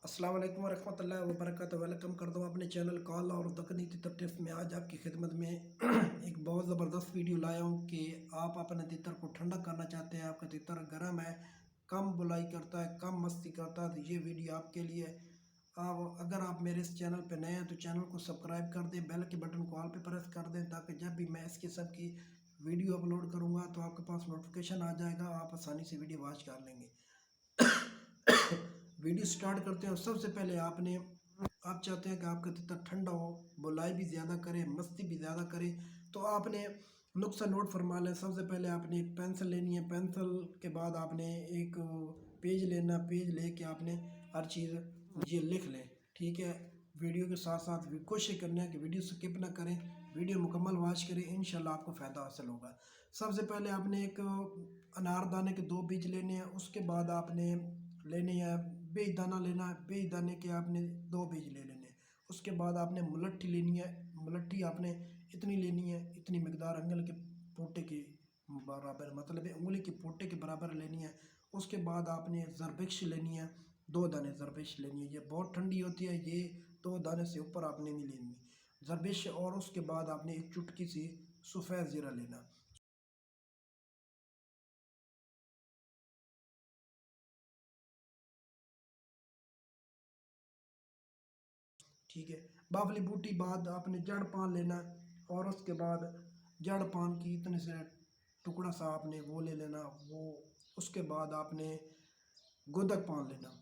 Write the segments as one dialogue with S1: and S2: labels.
S1: अस्सलाम वालेकुम वरहमतुल्लाहि वबरकातुहू। वेलकम कर दो अपने चैनल कॉल और दक्कनी तितर टिप्स में। आज आपकी खिदमत में एक बहुत ज़बरदस्त वीडियो लाया हूँ कि आप अपने तितर को ठंडा करना चाहते हैं, आपका तितर गर्म है, कम बुलाई करता है, कम मस्ती करता है, तो ये वीडियो आपके लिए है। आप अगर आप मेरे इस चैनल पर नए हैं तो चैनल को सब्सक्राइब कर दें, बेल के बटन को ऑल पे प्रेस कर दें, ताकि जब भी मैं इस किस्म की वीडियो अपलोड करूँगा तो आपके पास नोटिफिकेशन आ जाएगा, आप आसानी से वीडियो वॉच कर लेंगे। वीडियो स्टार्ट करते हैं। सबसे पहले आप चाहते हैं कि आपका तितर ठंडा हो, बुलाई भी ज़्यादा करे, मस्ती भी ज़्यादा करे, तो आपने नुस्खा नोट फरमा लें। सबसे पहले आपने एक पेंसिल लेनी है, पेंसिल के बाद आपने एक पेज लेना, पेज लेके आपने हर चीज़ ये लिख लें, ठीक है। वीडियो के साथ साथ भी कोशिश करना है कि वीडियो स्किप ना करें, वीडियो मुकम्मल वॉच करें, इंशाल्लाह आपको फ़ायदा हासिल होगा। सबसे पहले आपने एक अनारदाने के 2 बीज लेने हैं, उसके बाद आपने लेनी है बेदाना लेना है, बेदाने के आपने 2 बीज ले लेने हैं। उसके बाद आपने मुलट्ठी लेनी है, मुलट्ठी आपने इतनी लेनी है, इतनी मकदार अंगल के पोटे के बराबर, मतलब उंगली के पोटे के बराबर लेनी है। उसके बाद आपने ज़रबिक्श लेनी है, 2 दाने ज़रबिक्श लेनी है। ये बहुत ठंडी होती है, ये 2 दाने से ऊपर आपने नहीं लेनी ज़रबिक्श। और उसके बाद आपने एक चुटकी सी सफ़ेद ज़ीरा लेना, ठीक है। बावली बूटी बाद आपने जड़ पान लेना है, और उसके बाद जड़ पान की इतने से टुकड़ा सा आपने वो ले लेना वो। उसके बाद आपने गोदक पान लेना,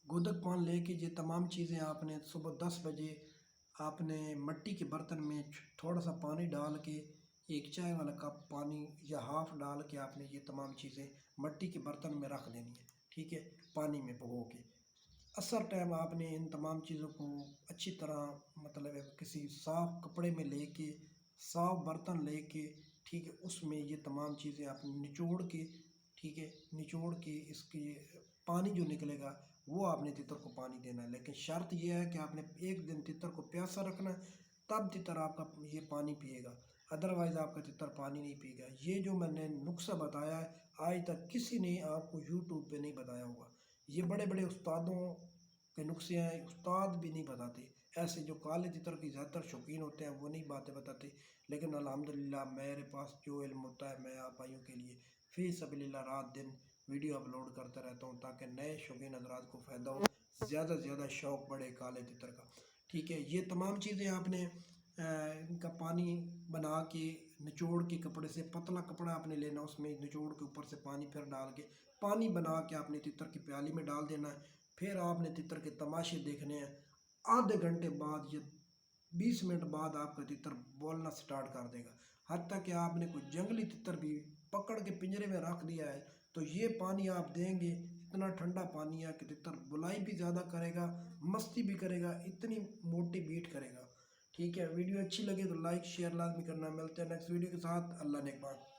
S1: गोदक पान लेके ये तमाम चीज़ें आपने सुबह 10 बजे आपने मिट्टी के बर्तन में थोड़ा सा पानी डाल के, एक चाय वाला कप पानी या हाफ डाल के आपने ये तमाम चीज़ें मिट्टी के बर्तन में रख देनी है, ठीक है, पानी में भिगो के। असर टाइम आपने इन तमाम चीज़ों को अच्छी तरह, मतलब किसी साफ़ कपड़े में लेके, साफ़ बर्तन लेके, ठीक है, उसमें ये तमाम चीज़ें आपने निचोड़ के, ठीक है, निचोड़ के इसकी पानी जो निकलेगा वो आपने तितर को पानी देना है। लेकिन शर्त यह है कि आपने एक दिन तितर को प्यासा रखना है, तब तितर आपका ये पानी पिएगा, अदरवाइज़ आपका तितर पानी नहीं पिएगा। ये जो मैंने नुस्खा बताया है, आज तक किसी ने आपको यूट्यूब पे नहीं बताया होगा। ये बड़े बड़े उस्तादों के नुस्खे हैं, उस्ताद भी नहीं बताते। ऐसे जो काले तितर की ज़्यादातर शौकीन होते हैं वो नहीं बातें बताते। लेकिन अल्हम्दुलिल्लाह मेरे पास जो इल्म होता है मैं आप भाइयों के लिए फ़ी सबीलिल्लाह रात दिन वीडियो अपलोड करता रहता हूँ, ताकि नए शौकीन हज़रात को फ़ायदा हो, ज़्यादा से ज़्यादा शौक़ बढ़े काले तितर का, ठीक है। ये तमाम चीज़ें आपने इनका पानी बना के निचोड़ के, कपड़े से पतला कपड़ा आपने लेना, उसमें निचोड़ के ऊपर से पानी फिर डाल के, पानी बना के आपने तितर की प्याली में डाल देना है। फिर आपने तितर के तमाशे देखने हैं। आधे घंटे बाद या 20 मिनट बाद आपका तितर बोलना स्टार्ट कर देगा। हत्ता कि आपने कोई जंगली तितर भी पकड़ के पिंजरे में रख दिया है तो ये पानी आप देंगे, इतना ठंडा पानी है कि तितर बुलाई भी ज़्यादा करेगा, मस्ती भी करेगा, इतनी मोटी बीट करेगा, ठीक है। वीडियो अच्छी लगे तो लाइक शेयर लाजमी करना। मिलते हैं नेक्स्ट वीडियो के साथ। अल्लाह नेकबान।